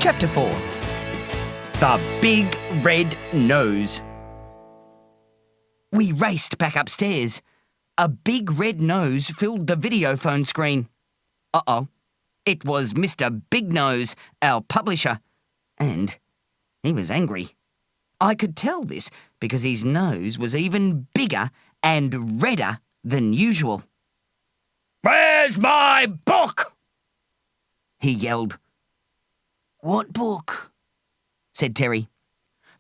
Chapter 4. The Big Red Nose. We raced back upstairs. A big red nose filled the videophone screen. Uh-oh. It was Mr. Big Nose, our publisher. And he was angry. I could tell this because his nose was even bigger and redder than usual. "Where's my book?" he yelled. "What book?" said Terry.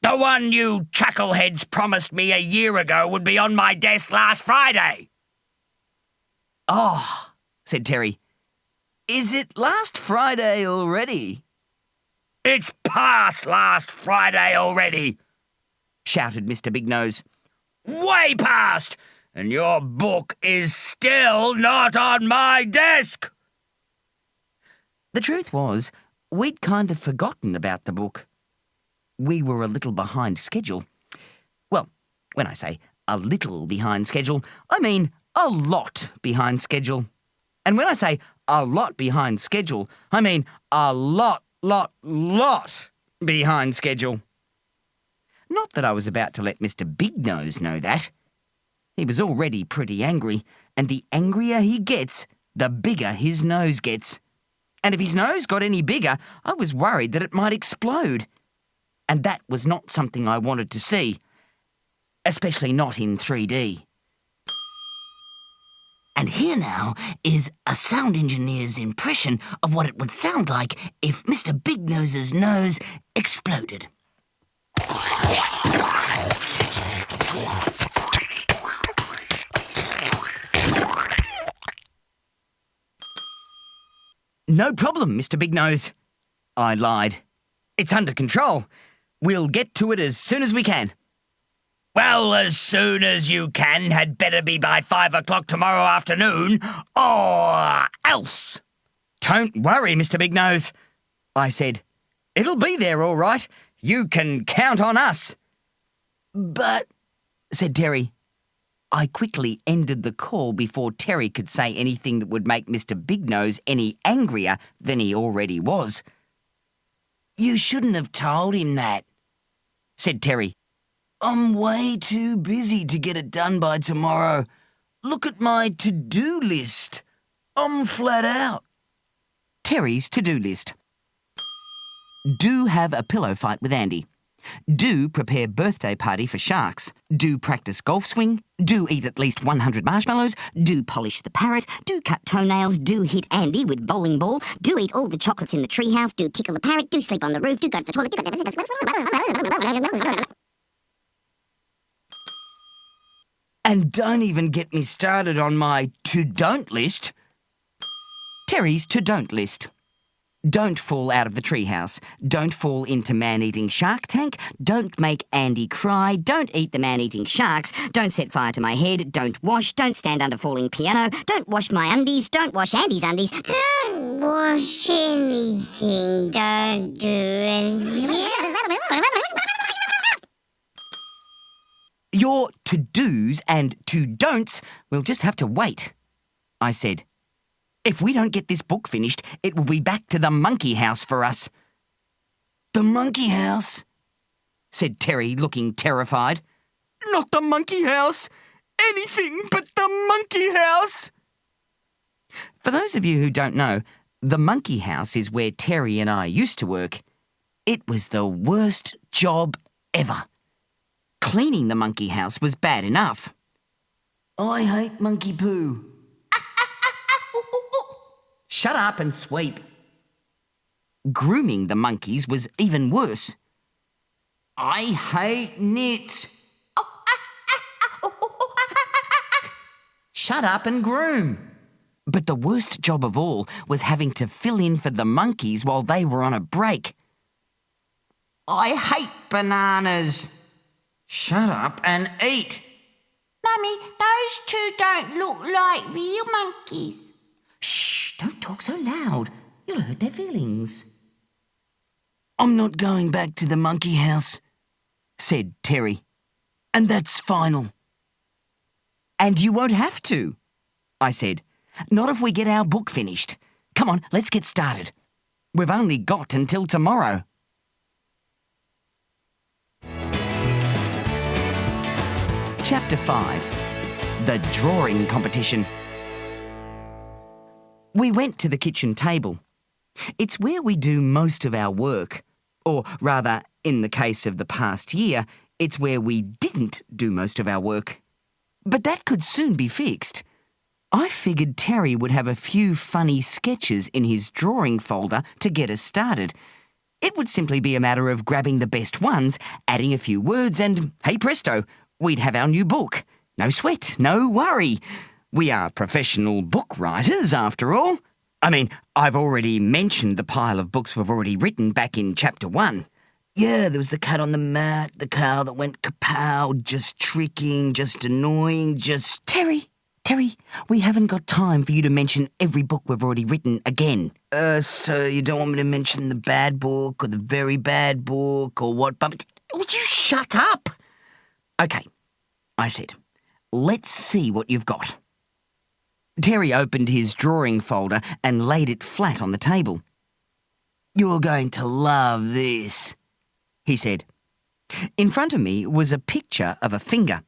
"The one you chuckleheads promised me a year ago would be on my desk last Friday." "Oh," said Terry. "Is it last Friday already?" "It's past last Friday already," shouted Mr. Big Nose. "Way past, and your book is still not on my desk." The truth was, we'd kind of forgotten about the book. We were a little behind schedule. Well, when I say a little behind schedule, I mean a lot behind schedule. And when I say a lot behind schedule, I mean a lot behind schedule. Not that I was about to let Mr. Big Nose know that. He was already pretty angry, and the angrier he gets, the bigger his nose gets. And if his nose got any bigger, I was worried that it might explode. And that was not something I wanted to see, especially not in 3D. And here now is a sound engineer's impression of what it would sound like if Mr. Big Nose's nose exploded. "No problem, Mr. Big Nose," I lied. "It's under control. We'll get to it as soon as we can." "Well, as soon as you can had better be by 5 o'clock tomorrow afternoon, or else." "Don't worry, Mr. Big Nose," I said. "It'll be there all right. You can count on us." "But," said Terry. I quickly ended the call before Terry could say anything that would make Mr. Big Nose any angrier than he already was. "You shouldn't have told him that," said Terry. "I'm way too busy to get it done by tomorrow. Look at my to-do list. I'm flat out." Terry's to-do list. Do have a pillow fight with Andy. Do prepare birthday party for sharks. Do practice golf swing. Do eat at least 100 marshmallows. Do polish the parrot. Do cut toenails. Do hit Andy with bowling ball. Do eat all the chocolates in the treehouse. Do tickle the parrot. Do sleep on the roof. Do go to the toilet. And don't even get me started on my to-don't list. Terry's to-don't list. Don't fall out of the treehouse. Don't fall into man-eating shark tank. Don't make Andy cry. Don't eat the man-eating sharks. Don't set fire to my head. Don't wash. Don't stand under falling piano. Don't wash my undies. Don't wash Andy's undies. Don't wash anything. Don't do anything. Your to-dos and to-don'ts will just have to wait, I said. If we don't get this book finished, it will be back to the monkey house for us. "The monkey house?" said Terry, looking terrified. "Not the monkey house! Anything but the monkey house!" For those of you who don't know, the monkey house is where Terry and I used to work. It was the worst job ever. Cleaning the monkey house was bad enough. "I hate monkey poo." "Shut up and sweep." Grooming the monkeys was even worse. "I hate nits." "Shut up and groom." But the worst job of all was having to fill in for the monkeys while they were on a break. "I hate bananas." "Shut up and eat." Mummy, those two don't look like real monkeys. "Shh, don't talk so loud. You'll hurt their feelings." "I'm not going back to the monkey house," said Terry. "And that's final." "And you won't have to," I said. "Not if we get our book finished. Come on, let's get started." We've only got until tomorrow. Chapter 5. The Drawing Competition. We went to the kitchen table. It's where we do most of our work. Or rather, in the case of the past year, it's where we didn't do most of our work. But that could soon be fixed. I figured Terry would have a few funny sketches in his drawing folder to get us started. It would simply be a matter of grabbing the best ones, adding a few words, and hey presto, we'd have our new book. No sweat, no worry. We are professional book writers, after all. I mean, I've already mentioned the pile of books we've already written back in Chapter 1. Yeah, there was the cat on the mat, the cow that went kapow, just tricking, just annoying, just... Terry, we haven't got time for you to mention every book we've already written again. So you don't want me to mention the bad book or the very bad book or what? But would you shut up? Okay, I said, let's see what you've got. Terry opened his drawing folder and laid it flat on the table. You're going to love this, he said. In front of me was a picture of a finger.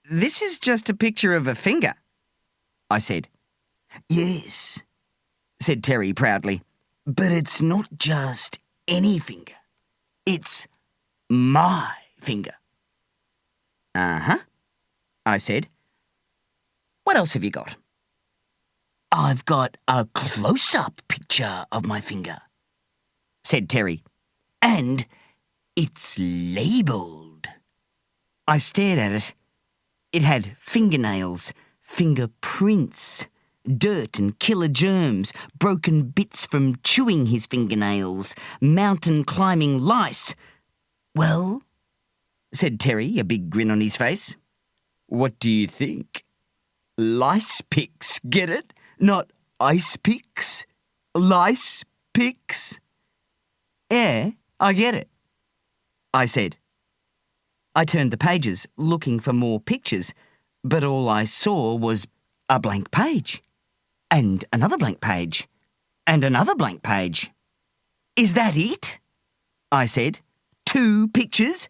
This is just a picture of a finger, I said. Yes, said Terry proudly, but it's not just any finger. It's my finger. Uh-huh, I said. What else have you got? I've got a close-up picture of my finger, said Terry. And it's labelled. I stared at it. It had fingernails, fingerprints, dirt and killer germs, broken bits from chewing his fingernails, mountain climbing lice. Well, said Terry, a big grin on his face. What do you think? Lice picks, get it? Not ice picks. Lice picks. Yeah, I get it, I said. I turned the pages, looking for more pictures, but all I saw was a blank page, and another blank page, and another blank page. Is that it? I said. 2 pictures?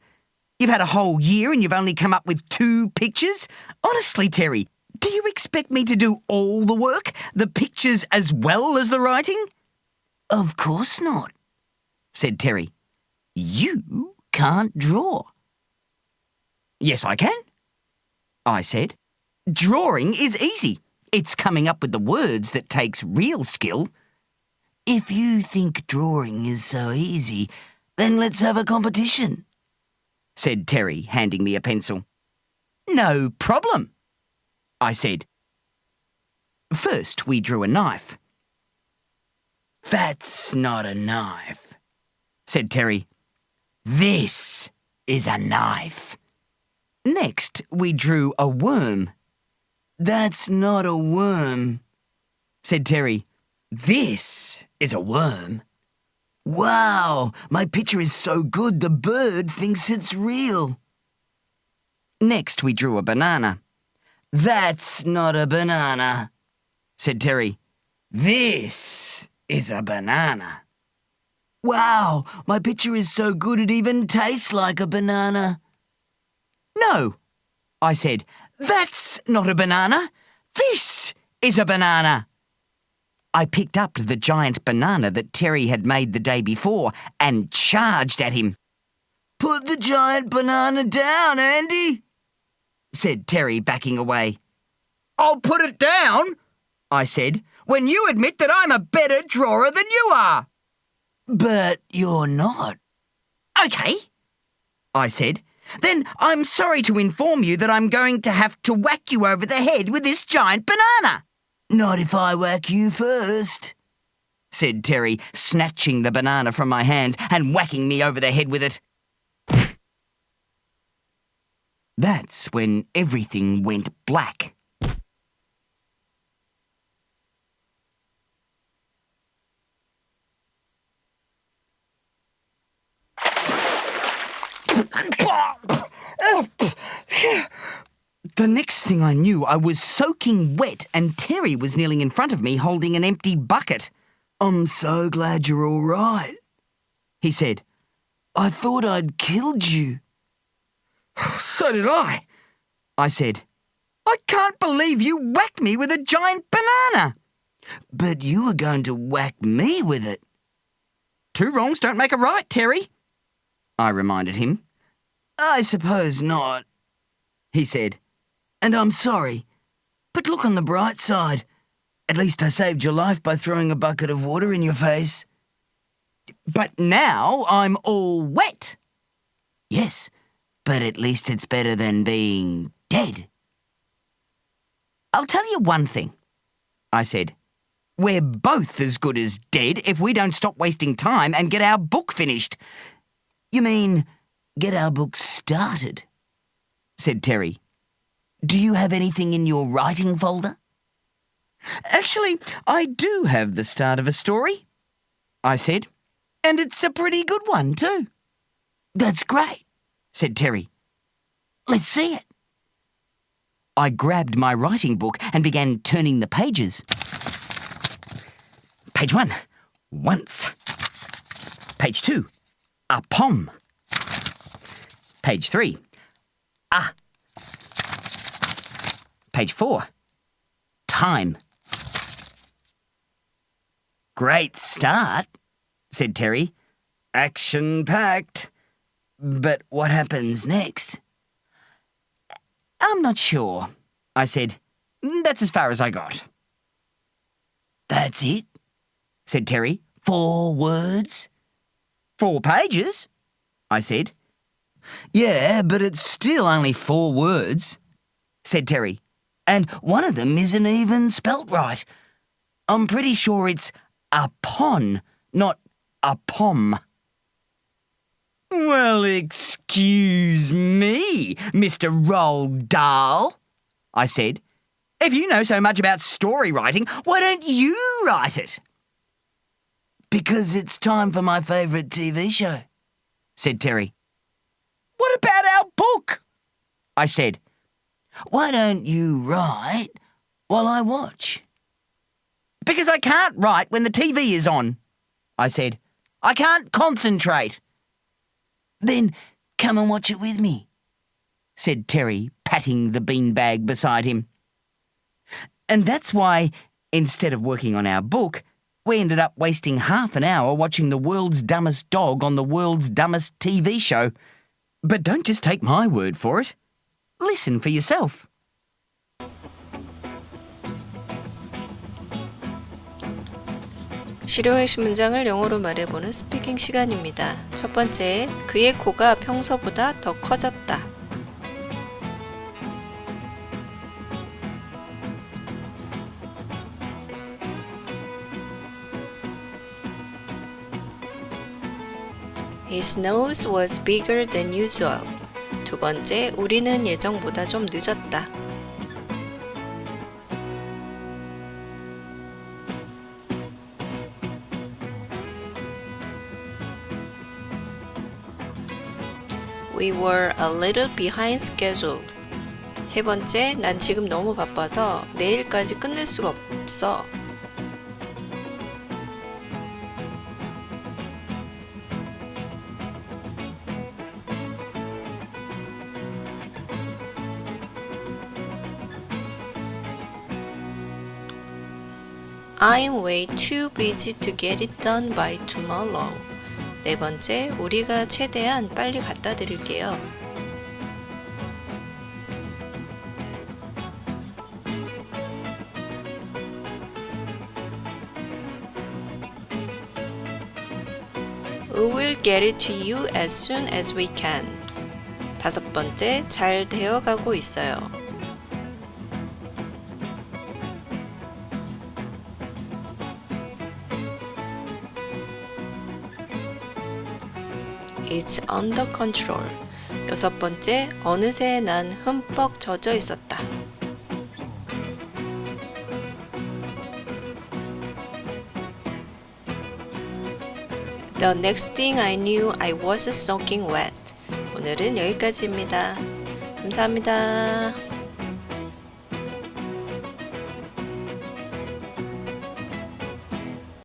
You've had a whole year and you've only come up with 2 pictures? Honestly, Terry, do you expect me to do all the work, the pictures as well as the writing? Of course not, said Terry. You can't draw. Yes, I can, I said. Drawing is easy. It's coming up with the words that takes real skill. If you think drawing is so easy, then let's have a competition, said Terry, handing me a pencil. No problem, I said. First, we drew a knife. That's not a knife, said Terry. This is a knife. Next, we drew a worm. That's not a worm, said Terry. This is a worm. Wow, my picture is so good the bird thinks it's real. Next, we drew a banana. That's not a banana, said Terry. This is a banana. Wow, my picture is so good it even tastes like a banana. No, I said. That's not a banana. This is a banana. I picked up the giant banana that Terry had made the day before and charged at him. Put the giant banana down, Andy, said Terry, backing away. I'll put it down, I said, when you admit that I'm a better drawer than you are. But you're not. Okay, I said. Then I'm sorry to inform you that I'm going to have to whack you over the head with this giant banana. Not if I whack you first, said Terry, snatching the banana from my hands and whacking me over the head with it. That's when everything went black. The next thing I knew, I was soaking wet and Terry was kneeling in front of me holding an empty bucket. I'm so glad you're all right, he said. I thought I'd killed you. So did I said. I can't believe you whacked me with a giant banana. But you were going to whack me with it. Two wrongs don't make a right, Terry, I reminded him. I suppose not, he said. And I'm sorry. But look on the bright side. At least I saved your life by throwing a bucket of water in your face. But now I'm all wet. Yes, but at least it's better than being dead. I'll tell you one thing, I said. We're both as good as dead if we don't stop wasting time and get our book finished. You mean get our book started, said Terry. Do you have anything in your writing folder? Actually, I do have the start of a story, I said. And it's a pretty good one, too. That's great, said Terry. Let's see it. I grabbed my writing book and began turning the pages. Page 1, once. Page 2, a pom. Page 3, ah. Page 4, time. Great start, said Terry. Action-packed. But what happens next? I'm not sure, I said. That's as far as I got. That's it, said Terry. 4 words? 4 pages, I said. Yeah, but it's still only 4 words, said Terry. And one of them isn't even spelt right. I'm pretty sure it's a pon, not a pom. Well, excuse me, Mr. Roald Dahl, I said. If you know so much about story writing, why don't you write it? Because it's time for my favourite TV show, said Terry. What about our book? I said. Why don't you write while I watch? Because I can't write when the TV is on, I said. I can't concentrate. Then come and watch it with me, said Terry, patting the beanbag beside him. And that's why, instead of working on our book, we ended up wasting half an hour watching the world's dumbest dog on the world's dumbest TV show. But don't just take my word for it. Listen for yourself. 실효의식 문장을 영어로 말해보는 스피킹 시간입니다. 첫 번째, 그의 코가 평소보다 더 커졌다. His nose was bigger than usual. 두 번째, 우리는 예정보다 좀 늦었다. We were a little behind schedule. 세 번째, 난 지금 너무 바빠서 내일까지 끝낼 수가 없어. I'm way too busy to get it done by tomorrow. 네 번째, 우리가 최대한 빨리 갖다 드릴게요. We will get it to you as soon as we can. 다섯 번째, 잘 되어가고 있어요. It's under control. 여섯 번째, 어느새 난 흠뻑 젖어 있었다. The next thing I knew, I was soaking wet. 오늘은 여기까지입니다. 감사합니다.